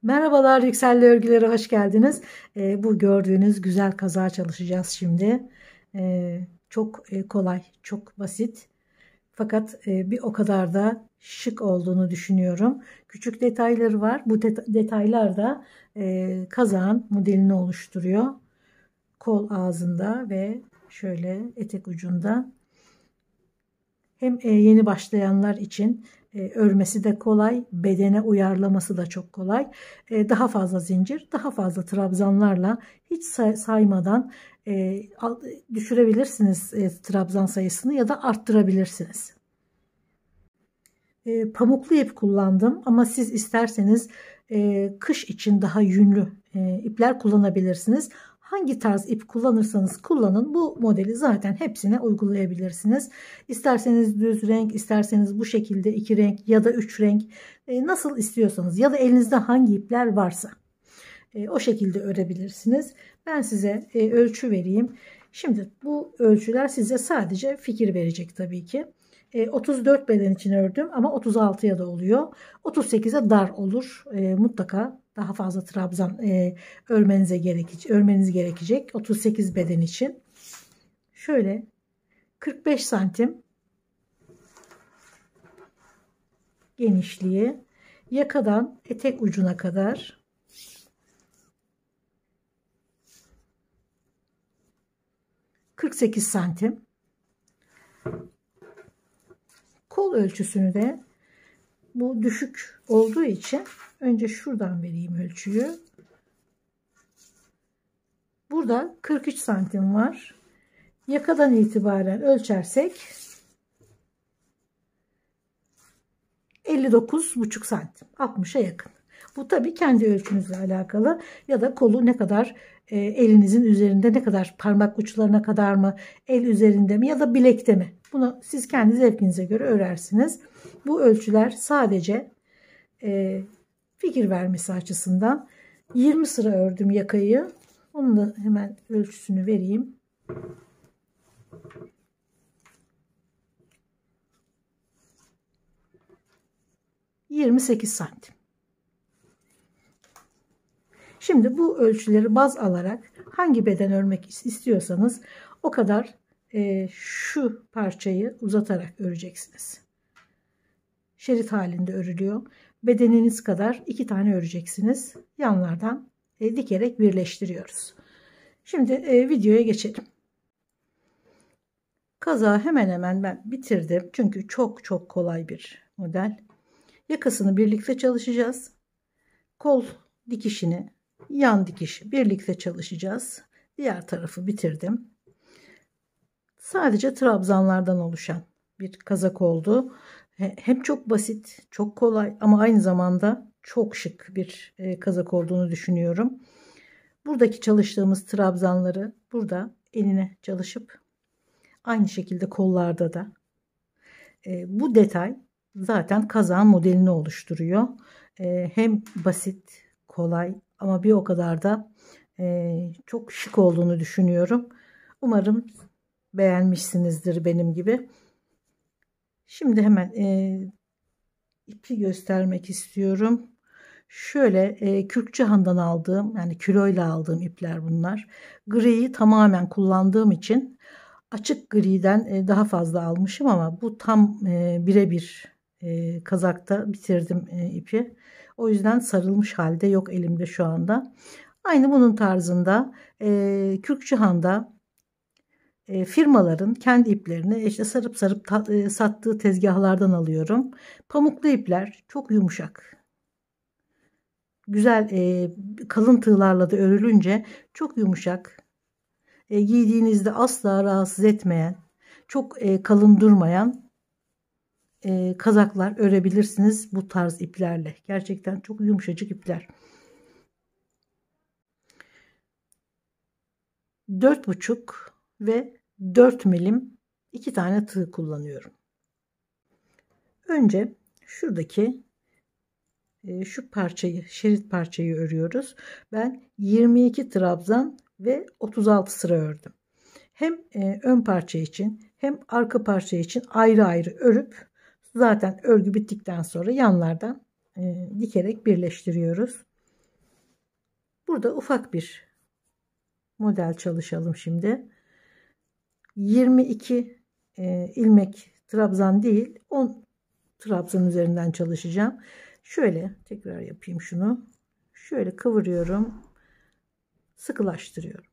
Merhabalar, Yükselli Örgülere hoş geldiniz. Bu gördüğünüz güzel kazağı çalışacağız şimdi. Çok kolay, çok basit. Fakat bir o kadar da şık olduğunu düşünüyorum. Küçük detayları var. Bu detaylar da kazağın modelini oluşturuyor. Kol ağzında ve şöyle etek ucunda. Hem yeni başlayanlar için örmesi de kolay, bedene uyarlaması da çok kolay. Daha fazla zincir, daha fazla trabzanlarla hiç saymadan düşürebilirsiniz trabzan sayısını ya da arttırabilirsiniz. Pamuklu ip kullandım ama siz isterseniz kış için daha yünlü ipler kullanabilirsiniz. Hangi tarz ip kullanırsanız kullanın bu modeli zaten hepsine uygulayabilirsiniz. İsterseniz düz renk, isterseniz bu şekilde 2 renk ya da 3 renk nasıl istiyorsanız ya da elinizde hangi ipler varsa o şekilde örebilirsiniz. Ben size ölçü vereyim. Şimdi bu ölçüler size sadece fikir verecek tabii ki. 34 beden için ördüm ama 36'ya da oluyor. 38'e dar olur. Mutlaka daha fazla trabzan örmeniz gerekecek. 38 beden için. Şöyle 45 santim genişliği, yakadan etek ucuna kadar 48 santim. Kol ölçüsünü de bu düşük olduğu için önce şuradan vereyim ölçüyü. Burada 43 santim var. Yakadan itibaren ölçersek 59,5 santim. 60'a yakın. Bu tabii kendi ölçünüzle alakalı ya da kolu ne kadar elinizin üzerinde, ne kadar parmak uçlarına kadar mı, el üzerinde mi ya da bilekte mi? Bunu siz kendi zevkinize göre örersiniz. Bu ölçüler sadece fikir vermesi açısından. 20 sıra ördüm yakayı. Onun da hemen ölçüsünü vereyim. ...28 santim. Şimdi bu ölçüleri baz alarak hangi beden örmek istiyorsanız o kadar şu parçayı uzatarak öreceksiniz. Şerit halinde örülüyor. Bedeniniz kadar 2 tane öreceksiniz. Yanlardan dikerek birleştiriyoruz. Şimdi videoya geçelim. Kazağı hemen hemen ben bitirdim. Çünkü çok kolay bir model. Yakasını birlikte çalışacağız. Kol dikişini, yan dikişi birlikte çalışacağız. Diğer tarafı bitirdim. Sadece trabzanlardan oluşan bir kazak oldu. Hem çok basit, çok kolay ama aynı zamanda çok şık bir kazak olduğunu düşünüyorum. Buradaki çalıştığımız trabzanları burada eline çalışıp aynı şekilde kollarda da bu detay zaten kazağın modelini oluşturuyor. Hem basit, kolay ama bir o kadar da çok şık olduğunu düşünüyorum. Umarım beğenmişsinizdir benim gibi. Şimdi hemen ipi göstermek istiyorum. Şöyle Kürkçühan'dan aldığım, yani kiloyla aldığım ipler bunlar. Griyi tamamen kullandığım için açık griden daha fazla almışım ama bu tam birebir kazakta bitirdim ipi. O yüzden sarılmış halde yok elimde şu anda. Aynı bunun tarzında Kürkçühan'da firmaların kendi iplerini işte sarıp sattığı tezgahlardan alıyorum. Pamuklu ipler çok yumuşak. Güzel kalın tığlarla da örülünce çok yumuşak. Giydiğinizde asla rahatsız etmeyen, çok kalın durmayan kazaklar örebilirsiniz bu tarz iplerle. Gerçekten çok yumuşacık ipler. 4,5 ve 4 milim 2 tane tığ kullanıyorum. Önce şuradaki şu parçayı, şerit parçayı örüyoruz. Ben 22 trabzan ve 36 sıra ördüm. Hem ön parça için hem arka parça için ayrı ayrı örüp zaten örgü bittikten sonra yanlardan dikerek birleştiriyoruz. Burada ufak bir model çalışalım şimdi. 22 ilmek trabzan değil, 10 trabzan üzerinden çalışacağım. Şöyle tekrar yapayım şunu. Şöyle kıvırıyorum. Sıkılaştırıyorum.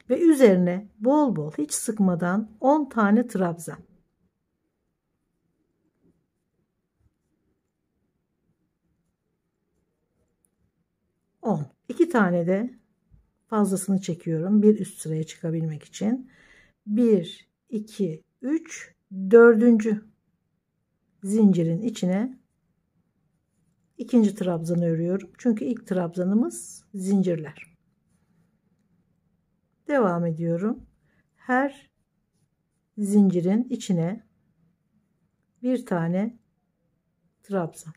Ve üzerine bol bol hiç sıkmadan 10 tane trabzan. 10. 2 tane de fazlasını çekiyorum. Bir üst sıraya çıkabilmek için. 1, 2, 3, 4. zincirin içine ikinci trabzanı örüyorum. Çünkü ilk trabzanımız zincirler. Devam ediyorum. Her zincirin içine bir tane trabzan.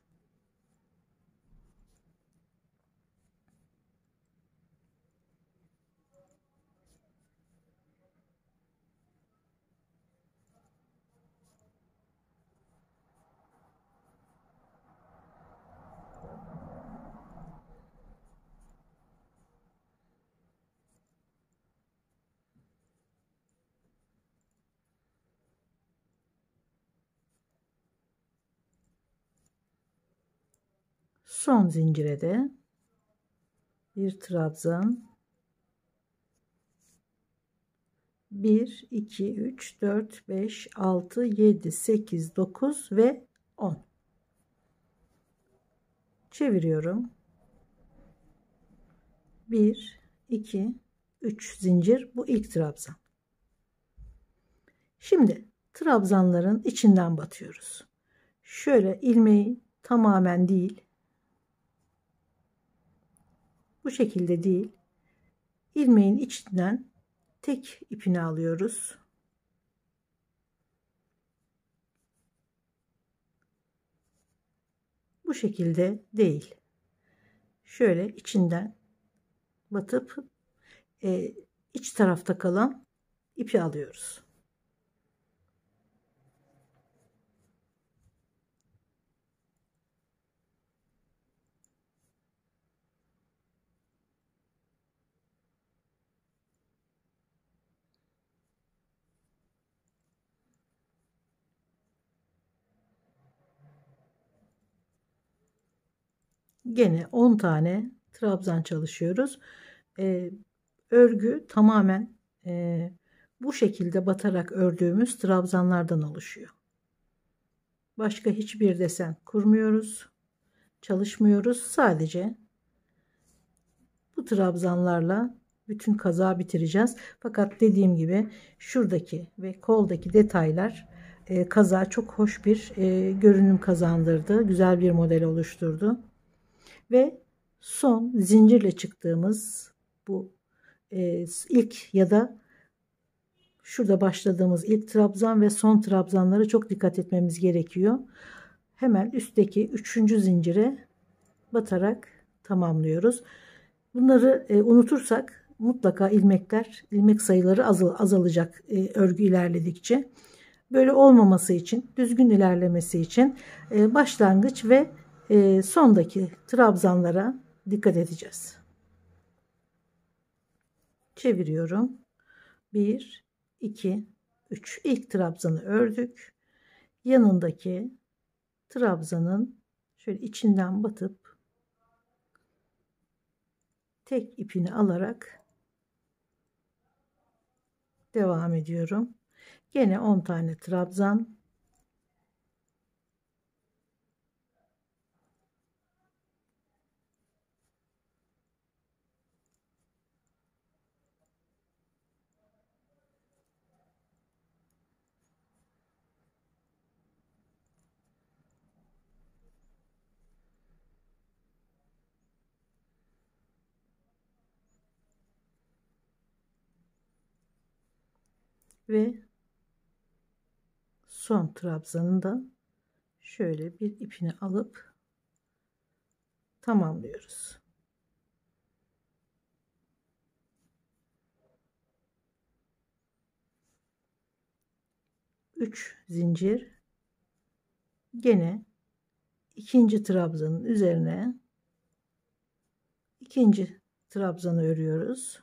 Son zincire de bir trabzan. 1, 2, 3, 4, 5, 6, 7, 8, 9 ve 10. Çeviriyorum. 1, 2, 3 zincir. Bu ilk trabzan. Şimdi trabzanların içinden batıyoruz. Şöyle ilmeği tamamen değil, bu şekilde değil, ilmeğin içinden tek ipini alıyoruz. Bu şekilde değil. Şöyle içinden batıp iç tarafta kalan ipi alıyoruz. Gene 10 tane trabzan çalışıyoruz. Örgü tamamen bu şekilde batarak ördüğümüz trabzanlardan oluşuyor. Başka hiçbir desen kurmuyoruz, çalışmıyoruz. Sadece bu trabzanlarla bütün kazağı bitireceğiz. Fakat dediğim gibi şuradaki ve koldaki detaylar kazağa çok hoş bir görünüm kazandırdı. Güzel bir model oluşturdu. Ve son zincirle çıktığımız bu ilk ya da şurada başladığımız ilk trabzan ve son trabzanlara çok dikkat etmemiz gerekiyor. Hemen üstteki 3. zincire batarak tamamlıyoruz. Bunları unutursak mutlaka ilmek sayıları azalacak örgü ilerledikçe. Böyle olmaması için, düzgün ilerlemesi için başlangıç ve sondaki trabzanlara dikkat edeceğiz. Çeviriyorum. 1, 2, 3. İlk trabzanı ördük. Yanındaki trabzanın şöyle içinden batıp tek ipini alarak devam ediyorum. Gene 10 tane trabzan. Ve son trabzanın da şöyle bir ipini alıp tamamlıyoruz. Üç zincir, gene ikinci trabzanın üzerine ikinci trabzanı örüyoruz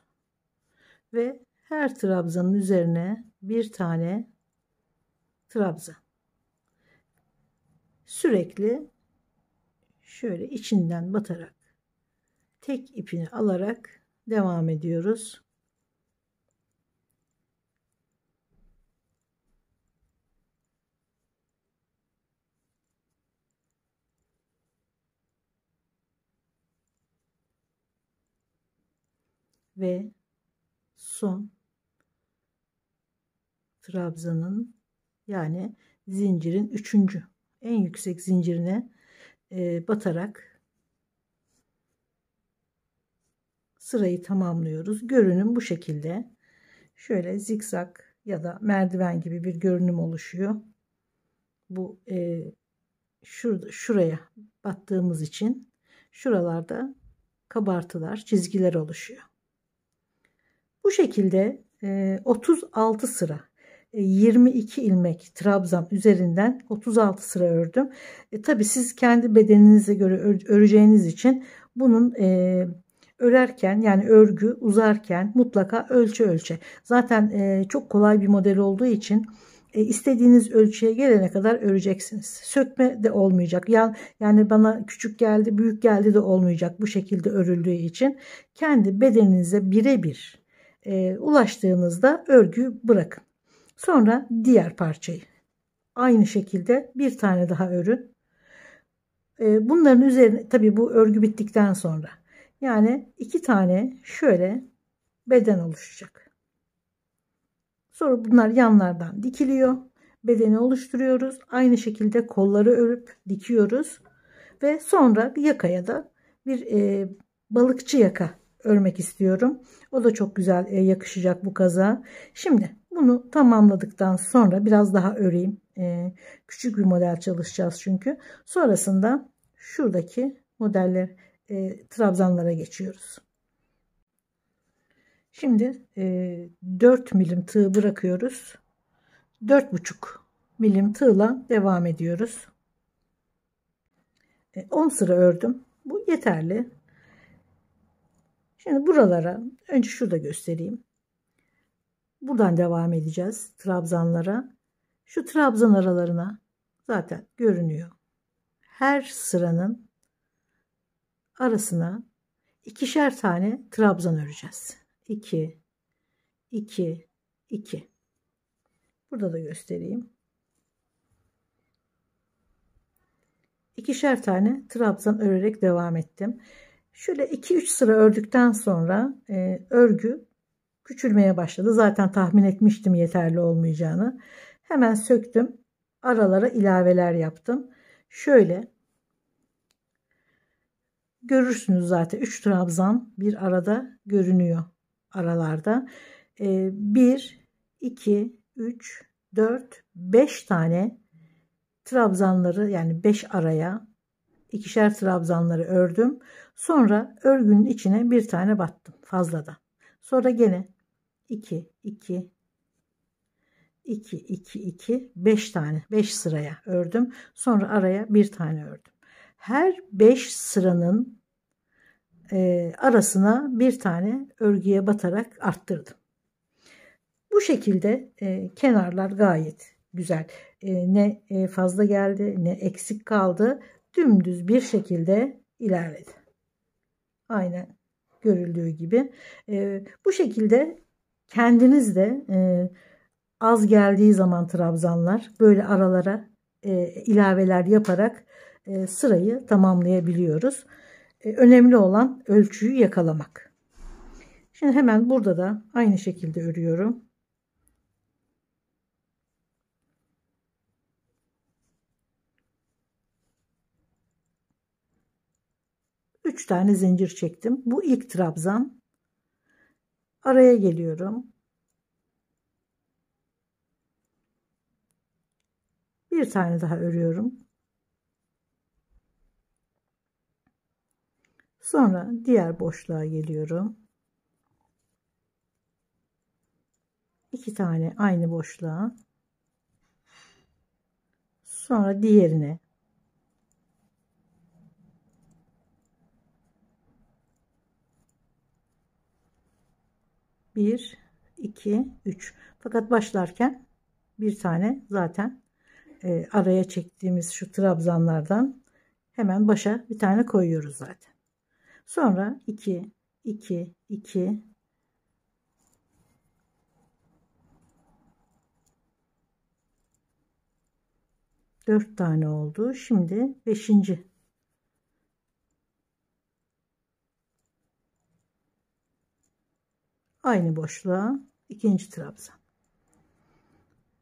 ve her trabzanın üzerine bir tane trabzan. Sürekli şöyle içinden batarak tek ipini alarak devam ediyoruz. Ve son trabzanın, yani zincirin üçüncü en yüksek zincirine batarak sırayı tamamlıyoruz. Görünüm bu şekilde. Şöyle zikzak ya da merdiven gibi bir görünüm oluşuyor. Bu şuraya battığımız için şuralarda kabartılar, çizgiler oluşuyor. Bu şekilde 36 sıra 22 ilmek trabzan üzerinden 36 sıra ördüm. Tabi siz kendi bedeninize göre öreceğiniz için bunun örerken, yani örgü uzarken mutlaka ölçe. Zaten çok kolay bir model olduğu için istediğiniz ölçüye gelene kadar öreceksiniz. Sökme de olmayacak. Yani bana küçük geldi, büyük geldi de olmayacak bu şekilde örüldüğü için. Kendi bedeninize birebir ulaştığınızda örgüyü bırakın. Sonra diğer parçayı aynı şekilde bir tane daha örün. Bunların üzerine, tabi bu örgü bittikten sonra, yani 2 tane şöyle beden oluşacak. Sonra bunlar yanlardan dikiliyor. Bedeni oluşturuyoruz. Aynı şekilde kolları örüp dikiyoruz. Ve sonra yakaya da bir balıkçı yaka örmek istiyorum. O da çok güzel yakışacak bu kaza. Şimdi bunu tamamladıktan sonra biraz daha öreyim. Küçük bir model çalışacağız çünkü. Sonrasında şuradaki modeller, trabzanlara geçiyoruz. Şimdi 4 milim tığ bırakıyoruz. 4,5 milim tığla devam ediyoruz. 10 sıra ördüm. Bu yeterli. Şimdi buralara önce şurada göstereyim. Buradan devam edeceğiz trabzanlara. Şu trabzan aralarına zaten görünüyor. Her sıranın arasına ikişer tane trabzan öreceğiz. 2 2 2. Burada da göstereyim. İkişer tane trabzan örerek devam ettim. Şöyle 2-3 sıra ördükten sonra örgü küçülmeye başladı. Zaten tahmin etmiştim yeterli olmayacağını. Hemen söktüm. Aralara ilaveler yaptım. Şöyle görürsünüz zaten 3 trabzan bir arada görünüyor aralarda. 1, 2, 3, 4, 5 tane trabzanları, yani 5 araya ikişer trabzanları ördüm. Sonra örgünün içine bir tane battım fazladan. Sonra gene 2 2 2 2 2 5 tane, 5 sıraya ördüm. Sonra araya bir tane ördüm. Her 5 sıranın arasına bir tane örgüye batarak arttırdım. Bu şekilde kenarlar gayet güzel. Ne fazla geldi ne eksik kaldı. Dümdüz bir şekilde ilerledi. Aynen görüldüğü gibi. Bu şekilde kendiniz de az geldiği zaman trabzanlar böyle aralara ilaveler yaparak sırayı tamamlayabiliyoruz. Önemli olan ölçüyü yakalamak. Şimdi hemen burada da aynı şekilde örüyorum. Üç tane zincir çektim. Bu ilk trabzan. Araya geliyorum. Bir tane daha örüyorum. Sonra diğer boşluğa geliyorum. 2 tane aynı boşluğa. Sonra diğerine. 1 2 3. Fakat başlarken bir tane zaten araya çektiğimiz şu trabzanlardan hemen başa bir tane koyuyoruz zaten. Sonra 2 2 2 4 tane oldu. Şimdi 5. Aynı boşluğa ikinci trabzan.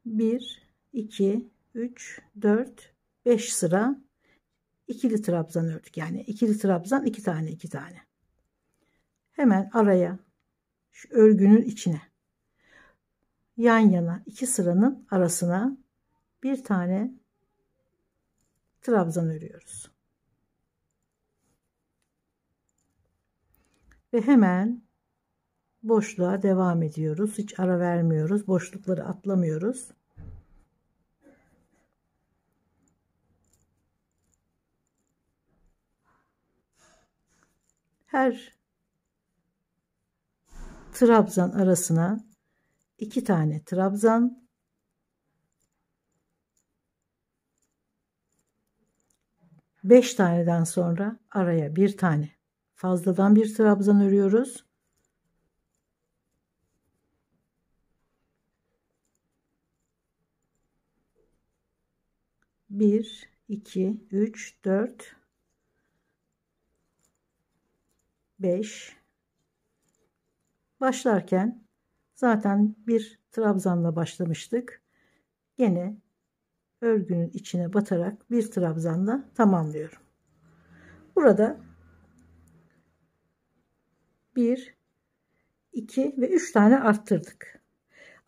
1 2 3 4 5 sıra ikili trabzan ördük. Yani ikili trabzan 2 tane 2 tane. Hemen araya şu örgünün içine yan yana 2 sıranın arasına bir tane trabzan örüyoruz. Ve hemen boşluğa devam ediyoruz. Hiç ara vermiyoruz. Boşlukları atlamıyoruz. Her trabzan arasına 2 tane trabzan, 5 taneden sonra araya bir tane fazladan bir trabzan örüyoruz. Bir, 2, 3, 4, 5. Başlarken zaten bir trabzanla başlamıştık. Gene örgünün içine batarak bir trabzanla tamamlıyorum. Burada 1, 2 ve 3 tane arttırdık.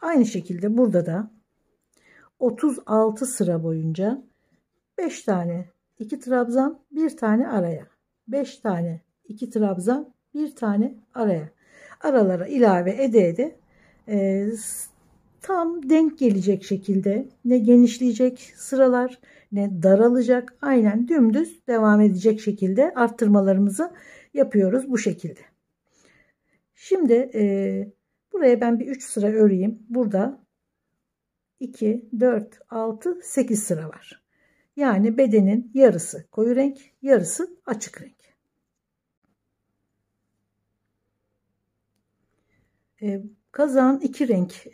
Aynı şekilde burada da 36 sıra boyunca 5 tane 2 trabzan, bir tane araya. 5 tane 2 trabzan, bir tane araya. Aralara ilave ede ede tam denk gelecek şekilde, ne genişleyecek sıralar ne daralacak, aynen dümdüz devam edecek şekilde arttırmalarımızı yapıyoruz bu şekilde. Şimdi buraya ben bir 3 sıra öreyim. Burada 2 4 6 8 sıra var. Yani bedenin yarısı koyu renk, yarısı açık renk. Kazağın iki renk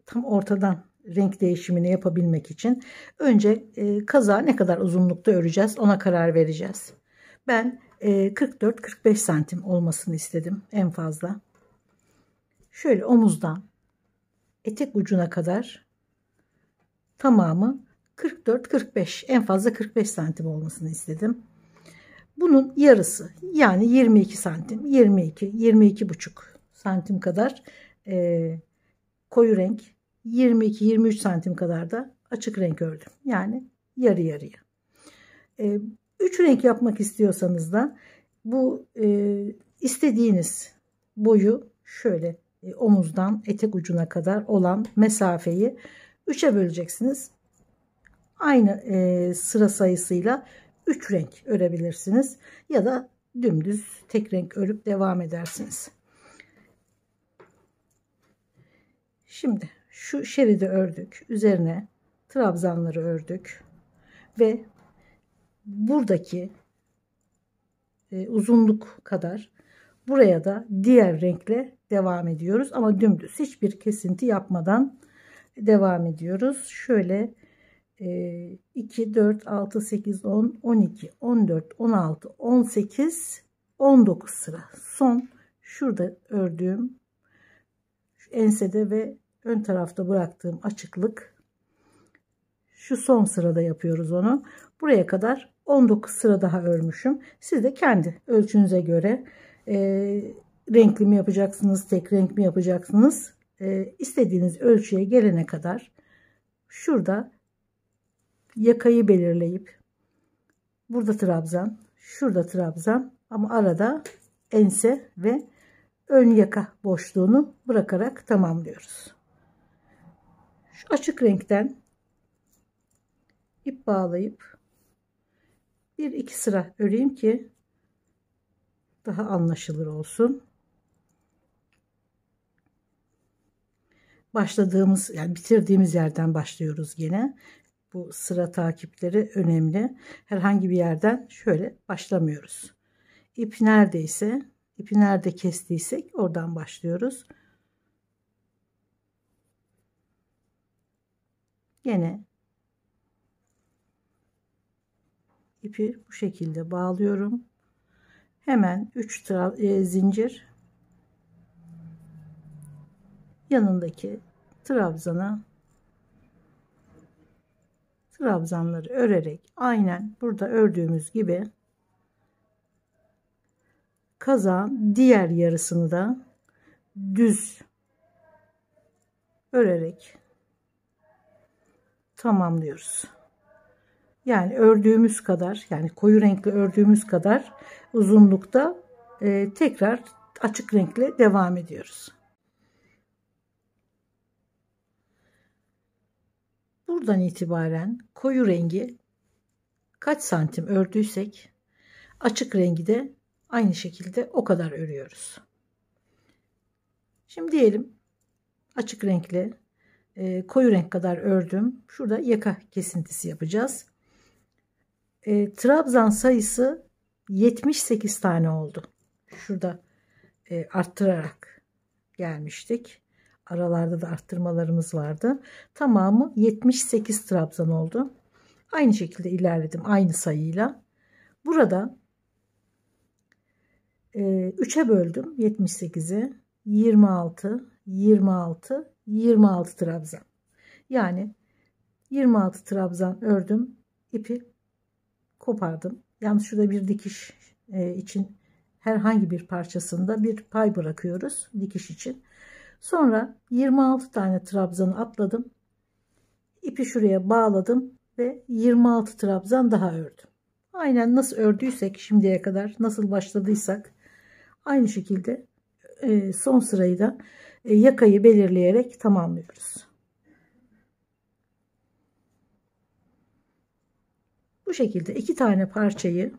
tam ortadan renk değişimini yapabilmek için önce kazağı ne kadar uzunlukta öreceğiz ona karar vereceğiz. Ben 44-45 santim olmasını istedim en fazla. Şöyle omuzdan etek ucuna kadar tamamı 44-45, en fazla 45 santim olmasını istedim. Bunun yarısı yani 22 santim, 22-22,5 santim kadar koyu renk, 22-23 santim kadar da açık renk ördüm. Yani yarı yarıya. 3 renk yapmak istiyorsanız da bu istediğiniz boyu şöyle omuzdan etek ucuna kadar olan mesafeyi 3'e böleceksiniz. Aynı sıra sayısıyla 3 renk örebilirsiniz ya da dümdüz tek renk örüp devam edersiniz. Şimdi şu şeridi ördük, üzerine trabzanları ördük ve buradaki uzunluk kadar buraya da diğer renkle devam ediyoruz ama dümdüz, hiçbir kesinti yapmadan devam ediyoruz. Şöyle 2 4 6 8 10 12 14 16 18 19 sıra. Son şurada ördüğüm şu ensede ve ön tarafta bıraktığım açıklık, şu son sırada yapıyoruz onu. Buraya kadar 19 sıra daha örmüşüm. Siz de kendi ölçünüze göre renkli mi yapacaksınız, tek renk mi yapacaksınız, istediğiniz ölçüye gelene kadar şurada yakayı belirleyip burada trabzan, şurada trabzan ama arada ense ve ön yaka boşluğunu bırakarak tamamlıyoruz. Şu açık renkten ip bağlayıp 1-2 sıra öreyim ki daha anlaşılır olsun. başladığımız yani bitirdiğimiz yerden başlıyoruz yine. Bu sıra takipleri önemli. Herhangi bir yerden şöyle başlamıyoruz. İp neredeyse, ipi nerede kestiysek oradan başlıyoruz. Yine ipi bu şekilde bağlıyorum. Hemen 3 zincir yanındaki trabzanları örerek aynen burada ördüğümüz gibi kazağın diğer yarısını da düz örerek tamamlıyoruz. Yani ördüğümüz kadar, yani koyu renkli ördüğümüz kadar uzunlukta tekrar açık renkle devam ediyoruz. Buradan itibaren koyu rengi kaç santim ördüysek açık rengi de aynı şekilde o kadar örüyoruz. Şimdi diyelim açık renkli koyu renk kadar ördüm. Şurada yaka kesintisi yapacağız. Trabzan sayısı 78 tane oldu. Şurada arttırarak gelmiştik. Aralarda da arttırmalarımız vardı. Tamamı 78 trabzan oldu. Aynı şekilde ilerledim aynı sayıyla. Burada 3'e böldüm 78'i. 26, 26, 26 trabzan. Yani 26 trabzan ördüm. İpi kopardım. Yalnız şurada bir dikiş için herhangi bir parçasında bir pay bırakıyoruz dikiş için. Sonra 26 tane trabzanı atladım. İpi şuraya bağladım ve 26 trabzan daha ördüm. Aynen nasıl ördüysek şimdiye kadar, nasıl başladıysak aynı şekilde son sırayı da yakayı belirleyerek tamamlıyoruz. Bu şekilde 2 tane parçayı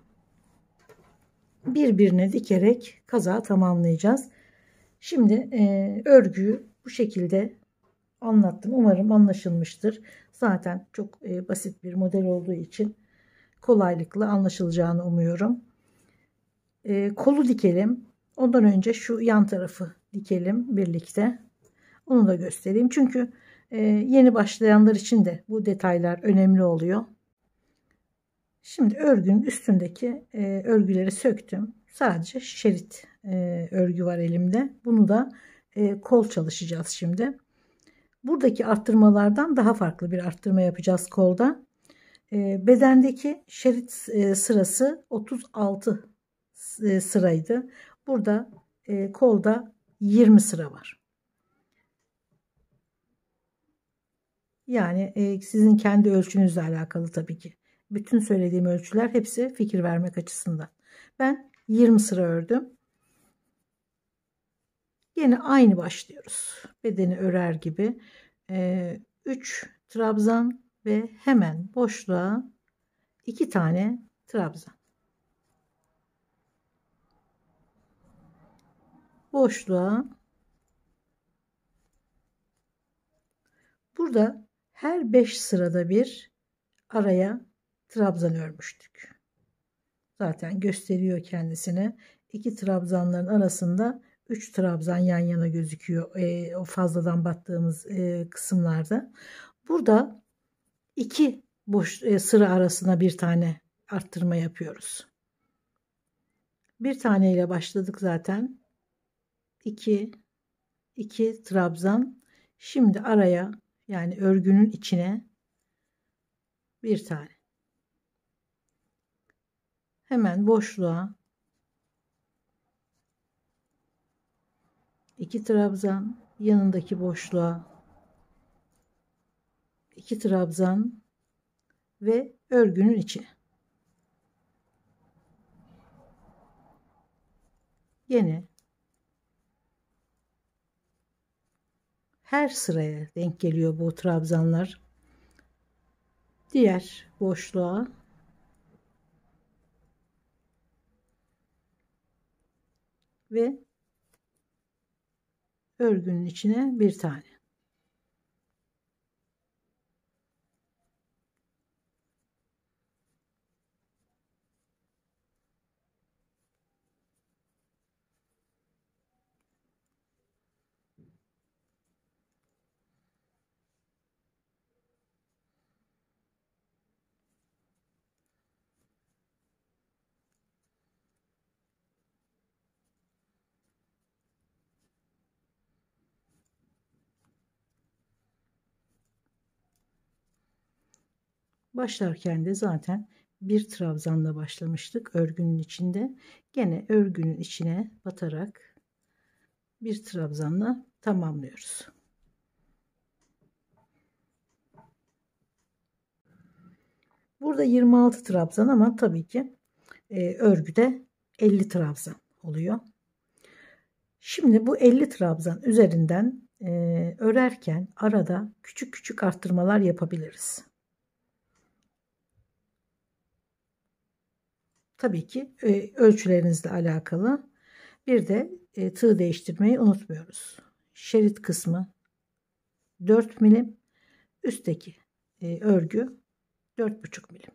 birbirine dikerek kazağı tamamlayacağız. Şimdi örgüyü bu şekilde anlattım. Umarım anlaşılmıştır. Zaten çok basit bir model olduğu için kolaylıkla anlaşılacağını umuyorum. Kolu dikelim. Ondan önce şu yan tarafı dikelim birlikte. Onu da göstereyim. Çünkü yeni başlayanlar için de bu detaylar önemli oluyor. Şimdi örgünün üstündeki örgüleri söktüm. Sadece şerit örgü var elimde. Bunu da kol çalışacağız şimdi. Buradaki arttırmalardan daha farklı bir arttırma yapacağız kolda. Bedendeki şerit sırası 36 sıraydı. Burada kolda 20 sıra var. Yani sizin kendi ölçünüzle alakalı tabii ki. Bütün söylediğim ölçüler hepsi fikir vermek açısından. Ben 20 sıra ördüm. Yine aynı başlıyoruz. Bedeni örer gibi. 3 trabzan ve hemen boşluğa 2 tane trabzan. Boşluğa burada her 5 sırada bir araya trabzan örmüştük. Zaten gösteriyor kendisini. 2 trabzanların arasında 3 trabzan yan yana gözüküyor. O fazladan battığımız kısımlarda. Burada 2 boş sıra arasına bir tane arttırma yapıyoruz. Bir tane ile başladık zaten. 2 trabzan. Şimdi araya, yani örgünün içine bir tane. Hemen boşluğa 2 trabzan, yanındaki boşluğa 2 trabzan ve örgünün içine. Yine her sıraya denk geliyor bu trabzanlar. Diğer boşluğa ve örgünün içine bir tane. Başlarken de zaten bir trabzanla başlamıştık örgünün içinde. Gene örgünün içine batarak bir trabzanla tamamlıyoruz. Burada 26 trabzan ama tabii ki örgüde 50 trabzan oluyor. Şimdi bu 50 trabzan üzerinden örerken arada küçük küçük arttırmalar yapabiliriz. Tabii ki ölçülerinizle alakalı. Bir de tığ değiştirmeyi unutmuyoruz. Şerit kısmı 4 milim, üstteki örgü 4,5 milim.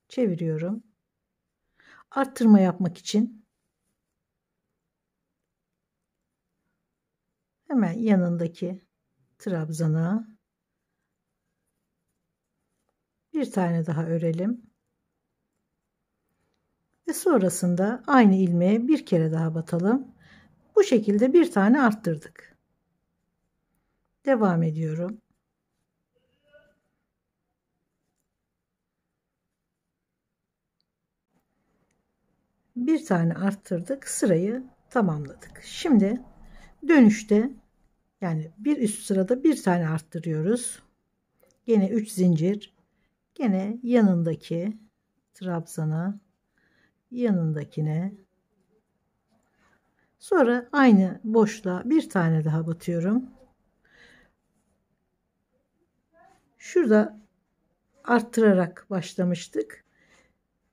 Çeviriyorum. Arttırma yapmak için hemen yanındaki trabzana bir tane daha örelim. Ve sonrasında aynı ilmeğe bir kere daha batalım. Bu şekilde bir tane arttırdık. Devam ediyorum. Bir tane arttırdık. Sırayı tamamladık. Şimdi dönüşte, yani bir üst sırada bir tane arttırıyoruz. Yine 3 zincir. Yine yanındaki trabzana, yanındakine. Sonra aynı boşluğa bir tane daha batıyorum. Şurada arttırarak başlamıştık.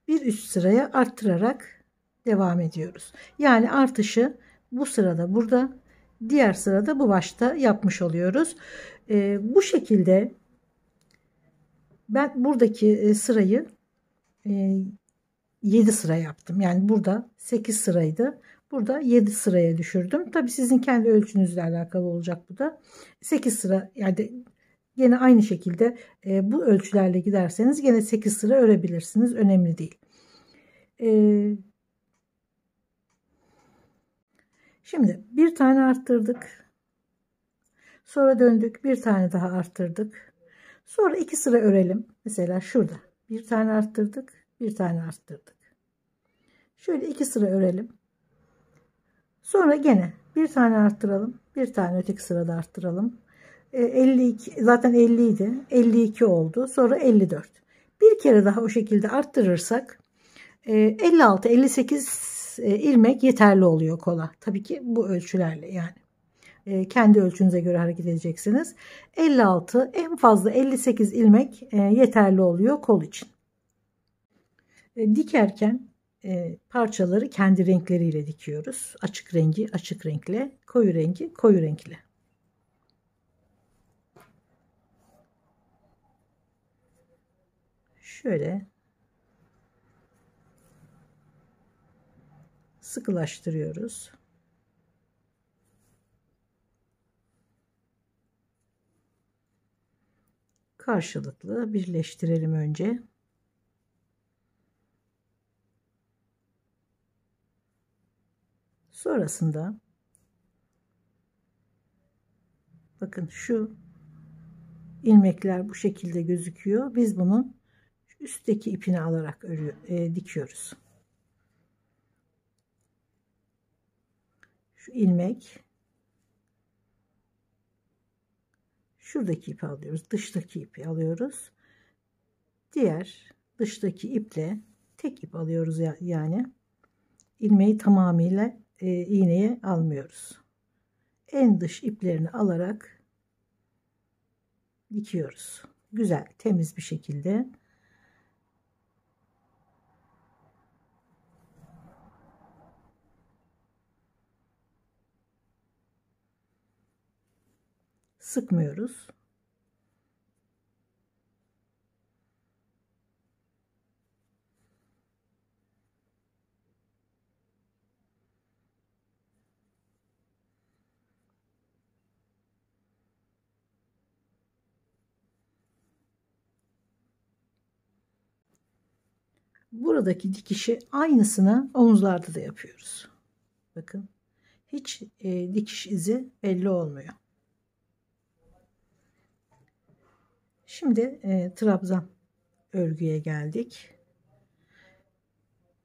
Bir üst sıraya arttırarak devam ediyoruz. Yani artışı bu sırada burada, diğer sırada bu başta yapmış oluyoruz. Bu şekilde ben buradaki sırayı 7 sıra yaptım. Yani burada 8 sıraydı. Burada 7 sıraya düşürdüm. Tabi sizin kendi ölçünüzle alakalı olacak bu da. 8 sıra, yani yine aynı şekilde bu ölçülerle giderseniz yine 8 sıra örebilirsiniz. Önemli değil. Şimdi bir tane arttırdık. Sonra döndük. Bir tane daha arttırdık. Sonra 2 sıra örelim. Mesela şurada. Bir tane arttırdık. Bir tane arttırdık. Şöyle 2 sıra örelim. Sonra gene bir tane arttıralım. Bir tane öteki sırada arttıralım. 52 zaten 50 idi. 52 oldu. Sonra 54. Bir kere daha o şekilde arttırırsak 56 58 ilmek yeterli oluyor kola. Tabii ki bu ölçülerle, yani kendi ölçünüze göre hareket edeceksiniz. 56, en fazla 58 ilmek yeterli oluyor kol için. Dikerken parçaları kendi renkleriyle dikiyoruz. Açık rengi açık renkle, koyu rengi koyu renkle. Şöyle sıkılaştırıyoruz. Karşılıklı birleştirelim önce. Sonrasında bakın şu ilmekler bu şekilde gözüküyor. Biz bunun üstteki ipini alarak dikiyoruz. Şu ilmek, şuradaki ipi alıyoruz. Dıştaki ipi alıyoruz. Diğer dıştaki iple tek ip alıyoruz, yani ilmeği tamamıyla iğneye almıyoruz. En dış iplerini alarak dikiyoruz. Güzel, temiz bir şekilde. Sıkmıyoruz. Buradaki dikişi aynısını omuzlarda da yapıyoruz. Bakın, hiç dikiş izi belli olmuyor. Şimdi trabzan örgüye geldik.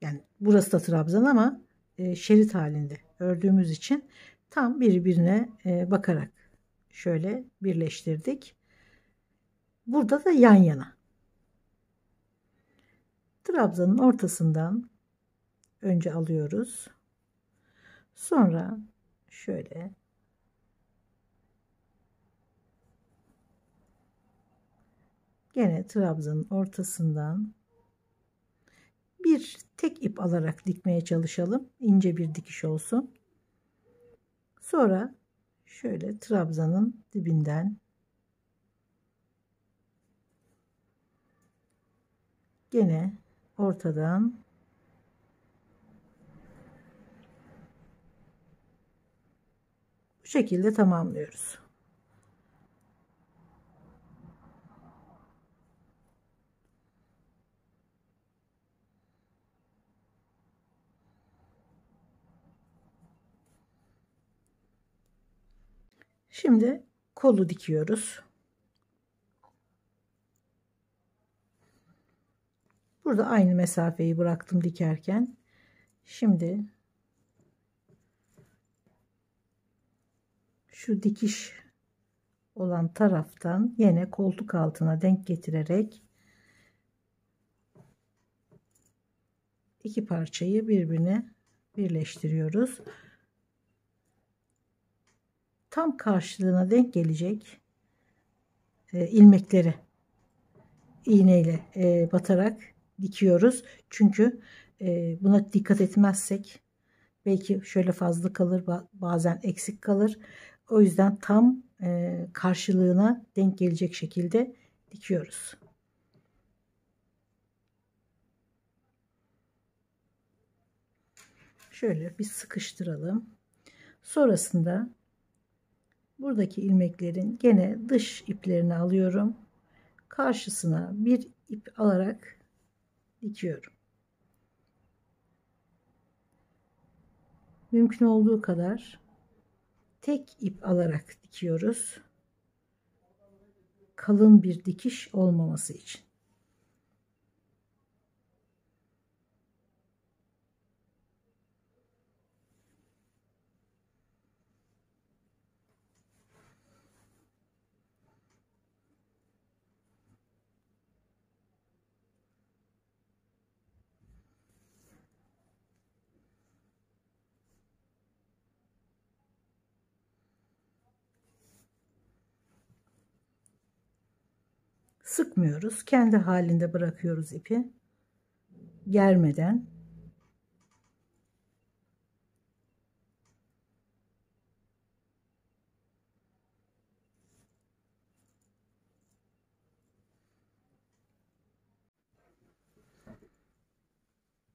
Yani burası da trabzan ama şerit halinde ördüğümüz için tam birbirine bakarak şöyle birleştirdik. Burada da yan yana. Trabzanın ortasından önce alıyoruz. Sonra şöyle gene trabzanın ortasından bir tek ip alarak dikmeye çalışalım. İnce bir dikiş olsun. Sonra şöyle trabzanın dibinden gene ortadan bu şekilde tamamlıyoruz. Şimdi kolu dikiyoruz. Burada aynı mesafeyi bıraktım dikerken. Şimdi şu dikiş olan taraftan yine koltuk altına denk getirerek iki parçayı birbirine birleştiriyoruz. Tam karşılığına denk gelecek ilmekleri iğneyle batarak dikiyoruz. Çünkü buna dikkat etmezsek belki şöyle fazla kalır, bazen eksik kalır. O yüzden tam karşılığına denk gelecek şekilde dikiyoruz. Şöyle bir sıkıştıralım. Sonrasında buradaki ilmeklerin gene dış iplerini alıyorum. Karşısına bir ip alarak dikiyorum. Mümkün olduğu kadar tek ip alarak dikiyoruz. Kalın bir dikiş olmaması için. Sıkmıyoruz. Kendi halinde bırakıyoruz ipi. Germeden.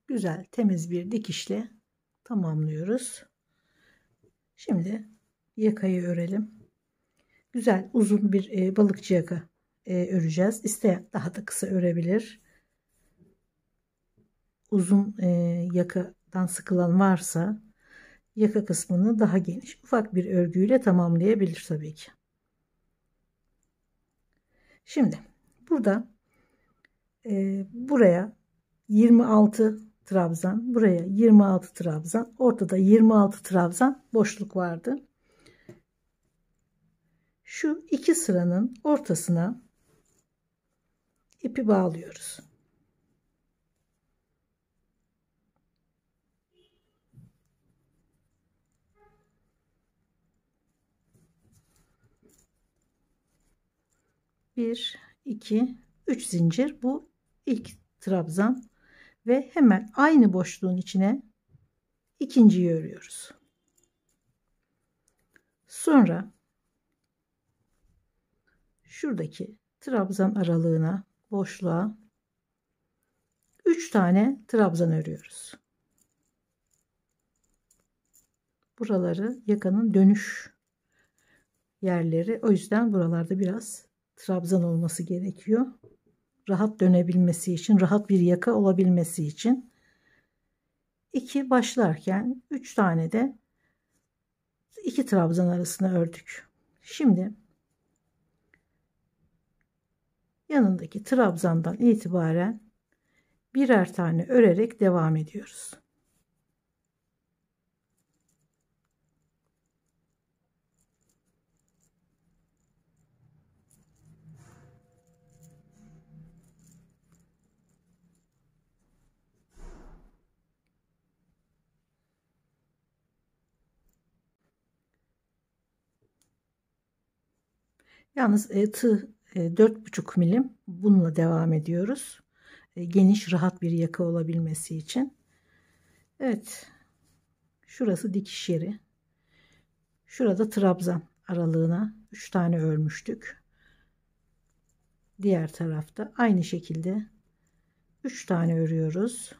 Güzel, temiz bir dikişle tamamlıyoruz. Şimdi yakayı örelim. Güzel, uzun bir balıkçı yaka öreceğiz. İsteyen daha da kısa örebilir. Uzun yakadan sıkılan varsa yaka kısmını daha geniş ufak bir örgüyle tamamlayabilir tabii ki. Şimdi burada buraya 26 trabzan, buraya 26 trabzan, ortada 26 trabzan boşluk vardı. Şu iki sıranın ortasına ipi bağlıyoruz. Bir, iki, üç zincir. Bu ilk trabzan ve hemen aynı boşluğun içine ikinciyi örüyoruz. Sonra şuradaki trabzan aralığına, boşluğa 3 tane trabzan örüyoruz. Buraları yakanın dönüş yerleri. O yüzden buralarda biraz trabzan olması gerekiyor. Rahat dönebilmesi için, rahat bir yaka olabilmesi için. 2 başlarken 3 tane de 2 trabzan arasına ördük. Şimdi yanındaki trabzandan itibaren birer tane örerek devam ediyoruz. Yalnız tığ 4,5 milim, bununla devam ediyoruz. Geniş, rahat bir yaka olabilmesi için. Evet, şurası dikiş yeri. Şurada trabzan aralığına 3 tane örmüştük. Diğer tarafta aynı şekilde 3 tane örüyoruz.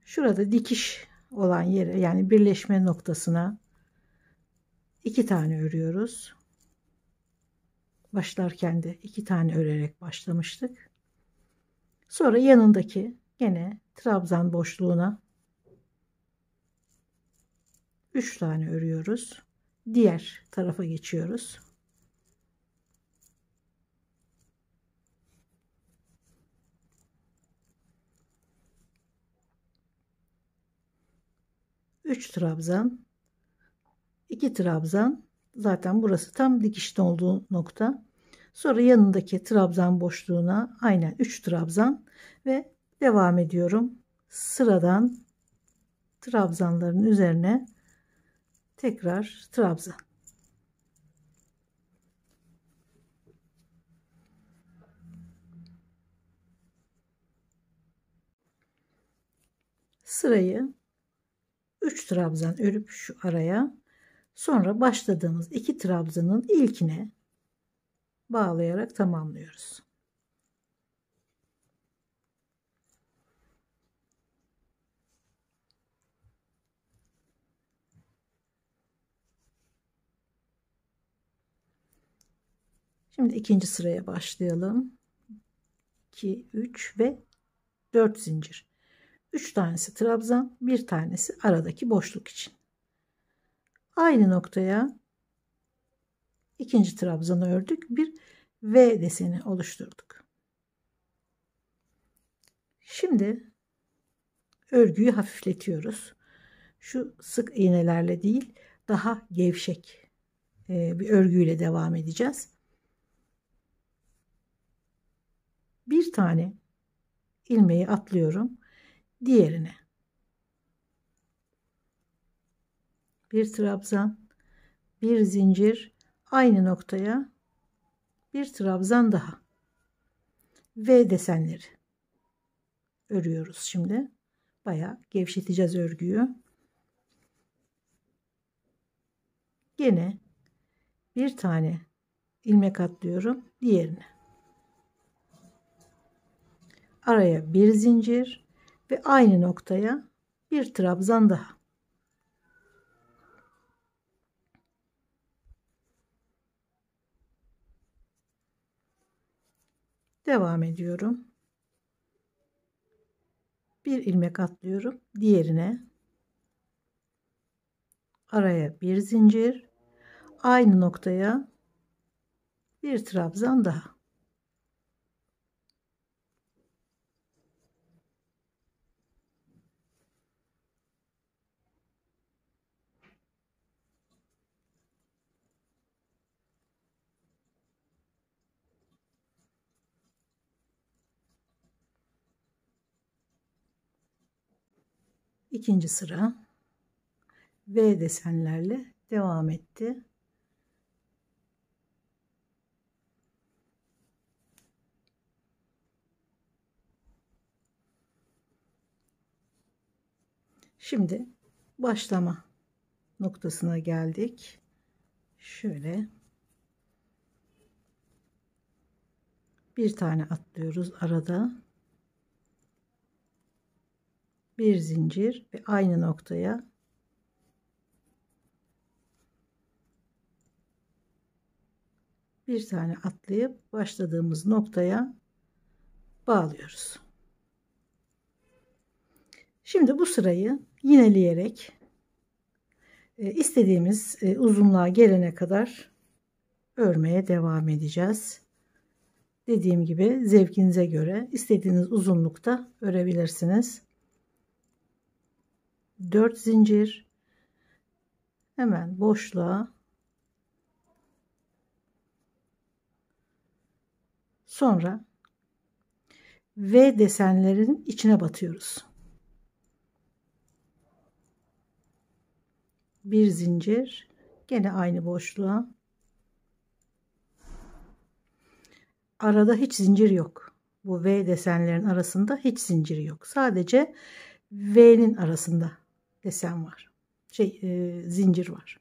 Şurada dikiş olan yere, yani birleşme noktasına 2 tane örüyoruz. Başlarken de 2 tane örerek başlamıştık. Sonra yanındaki gene trabzan boşluğuna 3 tane örüyoruz. Diğer tarafa geçiyoruz. Üç trabzan, 2 trabzan, zaten burası tam dikişte olduğu nokta. Sonra yanındaki trabzan boşluğuna aynen 3 trabzan ve devam ediyorum. Sıradan trabzanların üzerine tekrar trabzan. Sırayı 3 trabzan örüp şu araya, sonra başladığımız 2 trabzanın ilkine bağlayarak tamamlıyoruz. Şimdi ikinci sıraya başlayalım. 2, 3 ve 4 zincir. 3 tanesi trabzan, bir tanesi aradaki boşluk için. Aynı noktaya ikinci trabzanı ördük. Bir V deseni oluşturduk. Şimdi örgüyü hafifletiyoruz. Şu sık iğnelerle değil, daha gevşek bir örgüyle devam edeceğiz. Bir tane ilmeği atlıyorum diğerine. Bir trabzan, bir zincir, aynı noktaya bir trabzan daha. V desenleri örüyoruz şimdi. Bayağı gevşeteceğiz örgüyü. Gene bir tane ilmek atlıyorum diğerine. Araya bir zincir ve aynı noktaya bir trabzan daha. Devam ediyorum. Bir ilmek atlıyorum diğerine. Araya bir zincir, aynı noktaya bir trabzan daha. İkinci sıra V desenlerle devam etti. Şimdi başlama noktasına geldik. Şöyle bir tane atlıyoruz arada. Bir zincir ve aynı noktaya bir tane atlayıp başladığımız noktaya bağlıyoruz. Şimdi bu sırayı yineleyerek İstediğimiz uzunluğa gelene kadar örmeye devam edeceğiz. Dediğim gibi zevkinize göre istediğiniz uzunlukta örebilirsiniz. 4 zincir, hemen boşluğa, sonra V desenlerin içine batıyoruz. Bir zincir, gene aynı boşluğa. Arada hiç zincir yok. Bu V desenlerin arasında hiç zincir yok. Sadece V'nin arasında desen var. Zincir var.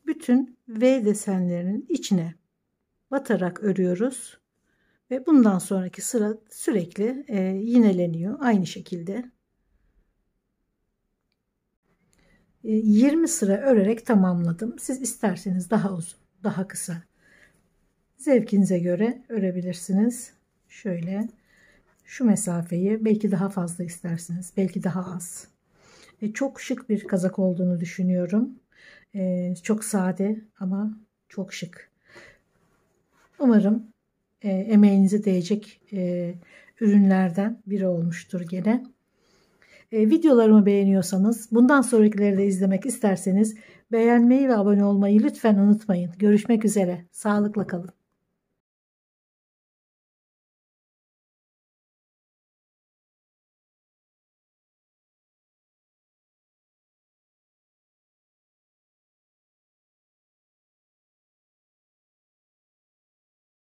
Bütün V desenlerinin içine batarak örüyoruz ve bundan sonraki sıra sürekli yineleniyor aynı şekilde. 20 sıra örerek tamamladım. Siz isterseniz daha uzun, daha kısa, zevkinize göre örebilirsiniz. Şöyle şu mesafeyi, belki daha fazla istersiniz, belki daha az. Çok şık bir kazak olduğunu düşünüyorum. Çok sade ama çok şık. Umarım emeğinize değecek ürünlerden biri olmuştur gene. Videolarımı beğeniyorsanız, bundan sonrakileri de izlemek isterseniz beğenmeyi ve abone olmayı lütfen unutmayın. Görüşmek üzere. Sağlıkla kalın.